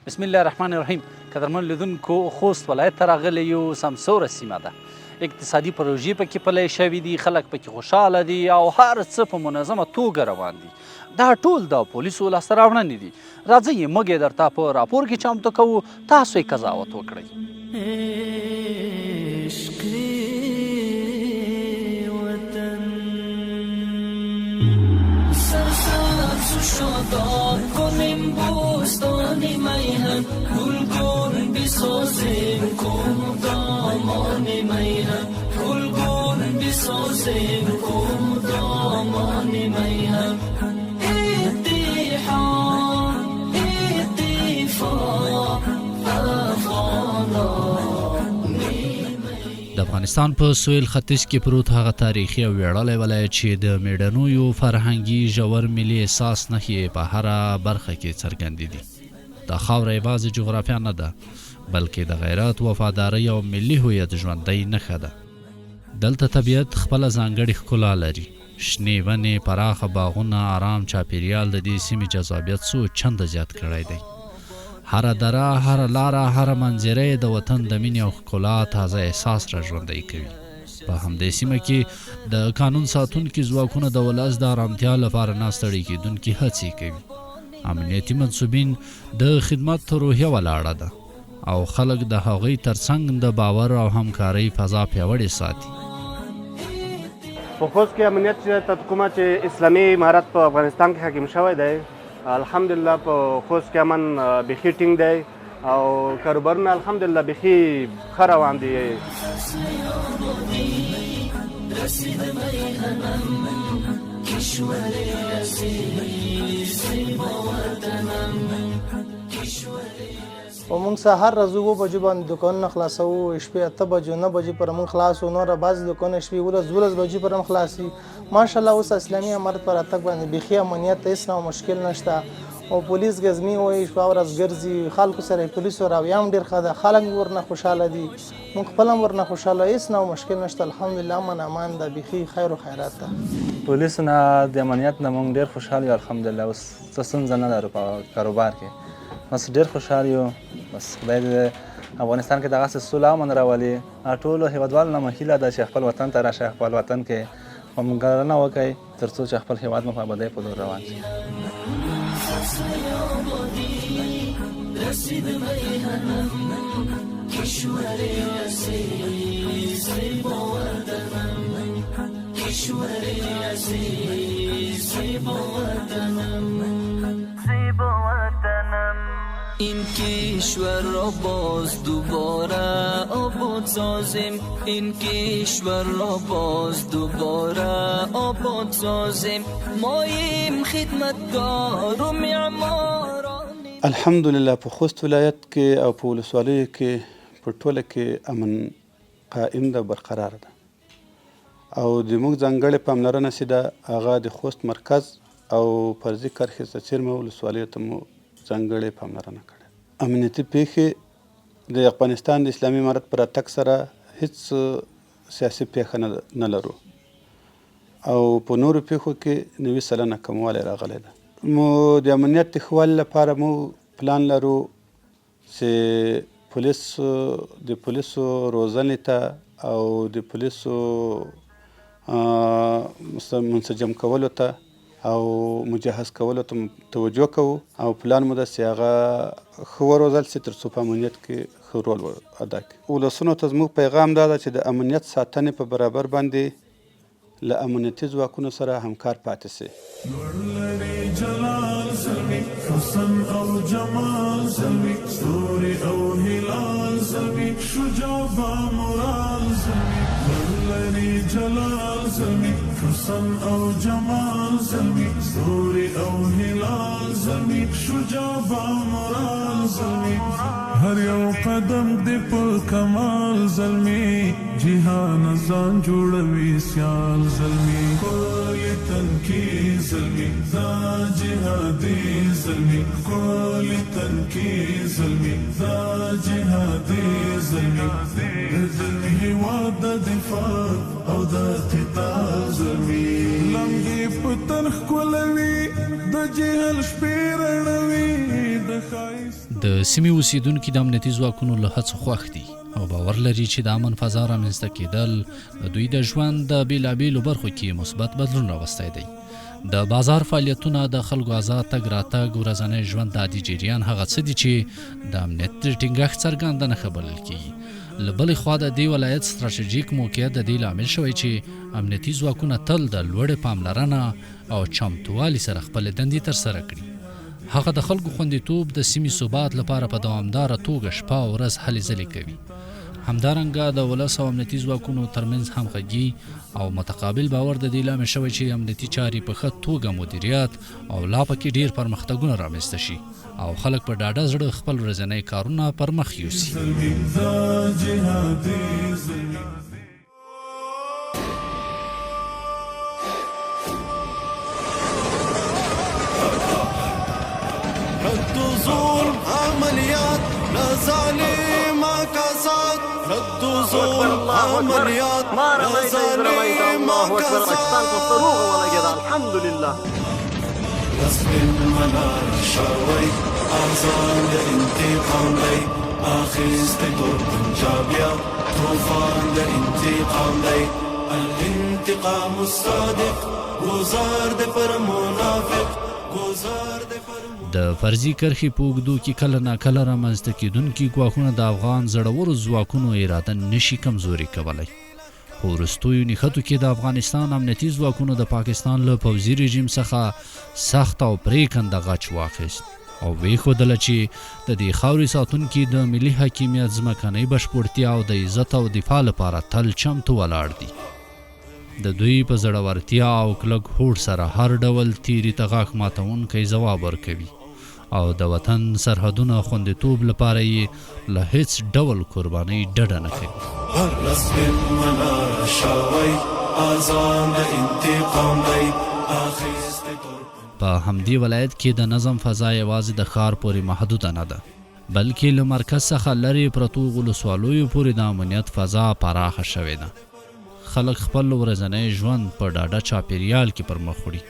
بسم الله الرحمن الرحیم. قدرمن لیدونکو، خوست ولایت ته راغلی یو، سمسوره سیمه ده. اقتصادي پروژې پکې پلی شوي دي، خلک پکې خوشحاله دي او هر څه په منظمه توګه روان دي. دا ټول د پولیسو لاسته راوړنې دي. راځئ موږ یې درته په راپور کې چمتو کوو، تاسو یې قضاوت وکړئ. شاداب کنیم بوستان میهن، گلگون بسازیم کوم دامان میهن، گلگون بسازیم کوم دامان میهن. اتحاد اتفاق افغانا. د افغانستان په سویل ختیځ کې پروت هغه تاریخي او ویاړلی ولایت چې د میړنیو فرهنګي ژور ملي احساس نښې په هره برخه کې څرګندې دي. دا خاوره یوازې جغرافیا نه ده، بلکې د غیرت، وفادارۍ او ملي هویت ژوندۍ نښه ده. دلته طبیعت خپله ځانګړې ښکلا لري. شنې ونې، پراخه باغونه، آرام چاپیریال د دې سیمې جذابیت څو چنده زیات کړی دی. هره دره، هره لاره، هره منظره د وطن د مینې او ښکلا تازه احساس را ژوندی کوي. په همدې سیمه کې د قانون ساتونکي ځواکونه د ولس د ارامتیا لپاره نه ستړي کېدونکي هڅې کوي. امنیتي منصوبین د خدمت روحیه ولاړه ده او خلک د هغوی ترڅنګ د باور او همکارۍ فضا پیاوړې ساتي. په خوست کې امنیت چې کومه چې اسلامي امارت په افغانستان کې حاکم شوی دی، الحمدلله په خوست کې امن بیخي ټینګ دی او کاروبارونه الحمدلله بیخي ښه روان دي. موږ سهار راځو 9 بجو باندې دوکانونه خلاصوو، شپې 8 بجو 9 بجې پر موږ خلاصو، نور بعضې دوکانونه شپې 11 بجې پر هم خلاصي. ماشاءالله اوس اسلامي امارت پر راتګ باندې بیخي امنیت هېڅ نه مشکل نشته او پولیس ګزمي وایي شپه ورځ ګرځي، خلکو سره پولیسو راویه هم ډېر ښه ده، خلک ورنه خوشحاله دي، موږ خپل هم ورنه خوشحاله، هېڅ نه مشکل نشته. الحمدلله امن امان ده، بیخي خیر و خیرات ده. پولیسو نه د امنیت نه موږ ډېر خوشحال یو. الحمدلله اوس څه ستونزه نه لرو په کاروبار کې، بس ډېر خوشحال یو. بس خدای دې افغانستان کې دغسې سوله امن راولي. ټولو هېوادوالو نه مو هیله ده چې خپل وطن ته راشئ، خپل وطن کې پاملرنه وکړئ تر څو چې خپل هېواد مو په ابادۍ په لور روان شي. این کشور را باز دوباره آباد سازیم، این کشور را باز دوباره آباد سازیم، ماییم خدمتگار و معماران. الحمدلله په خوست ولایت کې او په ولسوالیو کې په ټوله کې امن قائم ده، برقرار ده او د موږ ځانګړې پاملرنه چې ده هغه د خوست مرکز او فرضي کرښې ته څیرمه ولسوالیو ته مو ځانګړې پاملرنه کړې. امنیتي پیښې د افغانستان د اسلامي امارت پر راتګ سره هیڅ سیاسي پیښه نه لرو او په نورو پیښو کې 90% کموالی راغلی ده. مو د امنیت د ښه والي لپاره مو پلان لرو چې د پولیسو روزنې ته او د پولیسو منسجم کولو ته او مجهز کولو ته توجه کوو او پلان مو ده چې هغه ښه وروزل شي تر څو په امنیت کې ښه رول ادا کړي. ولسونو ته زموږ پیغام دا ده چې د امنیت ساتنې په برابر باندې له امنیتي ځواکونو سره همکار پاتې شي. جلال زلمی حسن او جمال زلمی ستوری او هلال زلمی شجاع با مرال زلمی هر یو قدم دی پر کمال زلمی جهان ځان جوړوي سیال زلمی کل تنکی زلمی دا جهادي زلمی کل تنکی زلمی دا جهادي زلمی زلمی هوا د دفاع او د قتال زلمی څانګې په تن ښکلوي د جهل شپې رڼوي د ښایست د سیمې اوسیدونکي د امنیتي ځواکونو له هڅو خوښ دي او باور لري چې د امن فضا رامنځته کېدل د دوی د ژوند د بېلابېلو برخو کې مثبت بدلون راوستی دی. د بازار فعالیتونه، د خلکو آزاد تګ راتګ، ورځنی ژوند د عادي جریان هغه څه دي چې د امنیت د ټینګښت څرګنده نښه بلل کېږي. له بلې خوا د دې ولایت ستراتیژیک موقعیت د دې لامل شوی چې امنیتي ځواکونه تل د لوړې پاملرنه او چمتووالي سره خپلې دندې ترسره کړي. هغه د خلکو خوندیتوب د سیمې ثبات لپاره په دوامداره توګه شپه او ورځ هلې ځلې کوي. همدارنګه د ولس او امنیتي ځواکونو ترمنځ همغږي او متقابل باور د دې لامل شوی چې امنیتي چارې په ښه توګه مدیریت او لا پکې ډیر پرمختګونه رامنځته شي او خلک په ډاډه زړه خپل ورځنی کارونه پر مخ یوسي. رد ظلم عملیات لظالم کسات، رد ظلم عملیات لظالم کسات. الحمدلله غصب المنار شوی آزان د انتقام دی، آخیست دور پنجابیا طوفان د انتقام دی. الانتقام الصادق گزار د پر منافق، گزار د پر د فرضي کرښې په اوږدو کې کله ناکله رامنځته کېدونکي ګواښونه د افغان زړورو ځواکونو اراده نشي کمزوري کولی. په وروستیو نښتو کې د افغانستان امنیتي ځواکونو د پاکستان له پوځي رژیم څخه سخت او پرېکنده غچ واخیست او ویښودله چې د دې خاورې ساتونکي د ملي حاکمیت، ځمکنۍ بشپړتیا او د عزت او دفاع لپاره تل چمتو ولاړ دي. د دوی په زړورتیا او کلک هوډ سره هر ډول تیري ته غاښ ماتونکی ځواب ورکوي او د وطن سرحدونه خوندیتوب لپاره یې له هیڅ ډول قربانۍ ډډه نه کوي. په همدې ولایت کې د نظم فضا یوازې د ښار پورې محدوده نه ده، بلکې له مرکز څخه لرې پرتو ولسوالیو پورې د امنیت فضا پراخه شوې ده. خلک خپل ورځنی ژوند په ډاډه چاپیریال کې پر مخ وړي.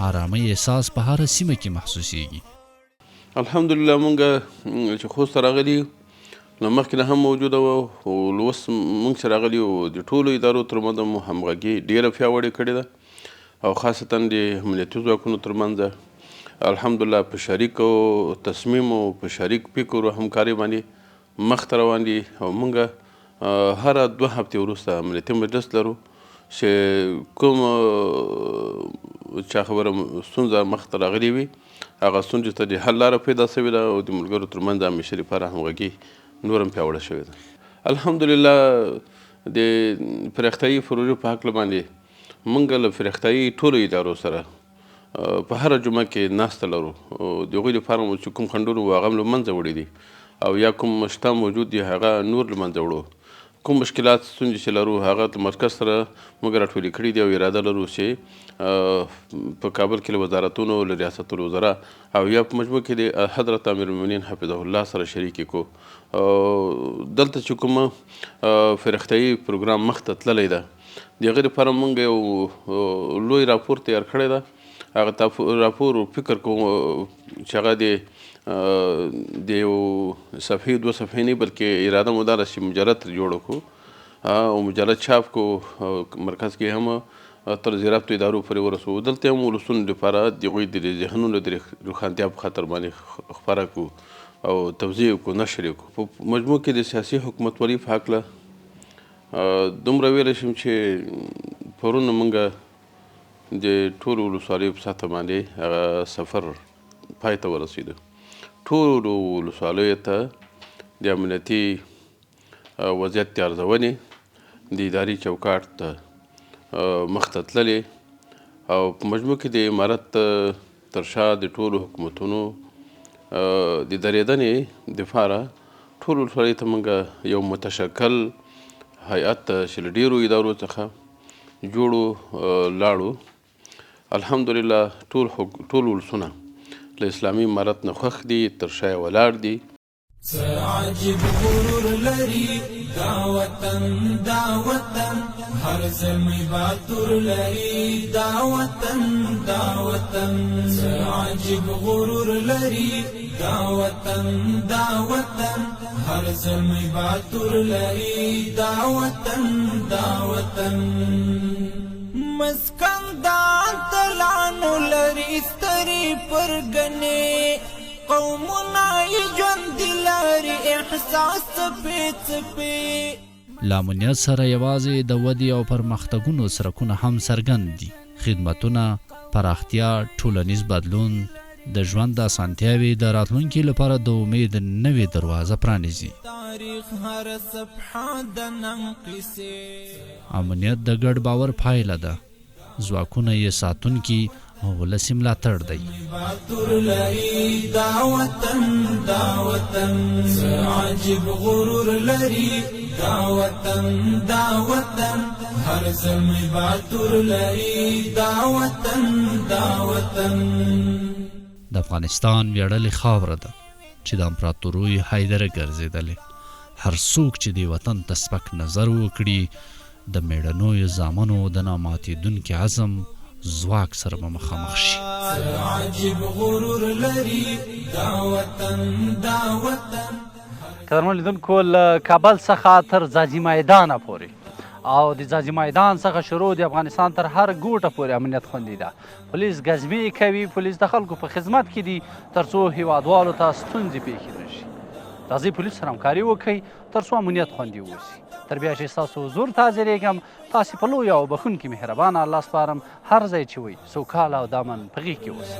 آرامۍ احساس په هره سیمه کې محسوسیږي. الحمدلله مونږ چې خوست ته راغلي نو مخکې نه هم موجوده وه، خو اوس مونږ چې راغلي وو د ټولو ادارو ترمنځ مو همغږي ډېره پیاوړې کړې ده او خاصتا د امنیتي ځواکونو ترمنځ الحمدلله په شریک تصمیم او په شریک فکر او همکارۍ باندې مخته روان دي. او مونږ هره 2 هفتې وروسته امنیتي مجلس لرو چې کوم چا خبره ستونزه مخته راغلې وي هغه ستونزې ته د حل لاره پیدا شوې ده او د ملګرو ترمنځ د همیشه لپاره همغږي نور هم پیاوړه شوې ده. الحمدلله د فرښتایي پروژو په هکله باندې موږ له فرښتایي ټولو ادارو سره په هره جمعه کې ناسته لرو او د هغوی لپاره مو چې کوم خنډونه وو هغه هم له منځه وړي دي او یا کوم شته موجود دي هغه نور له منځه وړو. کوم مشکلات ستونزې چې لرو هغه د مرکز سره موږ راټولې کړي دي او اراده لرو چې په کابل کې له وزارتونو له ریاست الوزرا او یا په مجموع کې د حضرت امیر المؤمنین حفظه الله سره شریکې کو. دلته چې کوم فرښتایي پروګرام مخته تللی ده د هغې لپاره موږ یو لوی راپور تیار کړی ده. هغه راپور فکر کوم چې هغه د یو صفحې 2 صفحې نه بلکې اراده مو دا ده چې مجلد جوړ کړو او مجلد چاپ کړو، مرکز کې هم تر زیرابطو ادارو پورې ورسوو. دلته هم ولسونو لپاره د هغوی د ذهنونو د روښانتیا په خاطر باندې خپاره کړو او توضیح کړو، نشر یې کړو. په مجموع کې د سیاسي حکومتولۍ په هکله دومره ویلی شم چې پرون موږ د ټولو ولسوالیو په سطحه باندې هغه سفر پای ته ورسېدو. ټولو ولسوالیو ته د امنیتي وضعیت د ارزونې د اداري چوکاټ ته مخته تللې او په مجموع کې د امارت تر شا د ټولو حکومتونو د درېدنې دپاره ټولو ولسوالیو ته موږ یو متشکل هیئت چې له ډېرو ادارو څخه جوړو لاړو. الحمدلله ټول ولسونه له اسلامي امارت نه خوښ دي، تر شا یې ولاړ دي. عجیب غرور لري دا وطن هر زلمی باتور لري دا وطن عجیب غرور لري دا وطن هر زلمی باتور لري دا وطن مسکن دا تلانو لري ستري پرګنې قومنا ژوند لري احساس څپې له امنیت سره یوازې د ودې او پرمختګونو سرکونه هم څرګند دي. خدمتونه، پراختیا، ټولنیز بدلون، د ژوند د اسانتیاوې د راتلونکي لپاره د امید نوې دروازه پرانیزي. امنیت د ګډ باور پایله ده. ځواکونه یې ساتونکي او ولسي ملاتړ دی. دا وطن عجیب غرور لري دا وطن هر زلمی باتور لري دا وطن د افغانستان ویاړلې خاوره ده چې د امپراتورۍ حیدره ګرځېدلې. هر څوک چې د وطن ته سپک نظر وکړي د میړنیو زامنو د ناماتېدونکي عزم ځواک سره به مخامخ شي. عجیب غرور لري دا وطن قدرمن لیدونکو له کابل څخه تر ځاځي میدانه پورې او د ځاځي میدان څخه شروع د افغانستان تر هر ګوټه پورې امنیت خوندي ده. پولیس ګزمې کوي، پولیس د خلکو په خدمت کې دي تر څو هیوادوالو ته ستونزې پیښې نه شي. راځئ پولیس سره همکاري وکړئ تر څو امنیت خوندي واوسي. تر بیا چې ستاسو حضور ته حاضرېږم، تاسې په لویه او بښونکي مهربانه الله سپارم. هر ځای چې وئ سوکاله او د امن په غېږ کې اوسئ.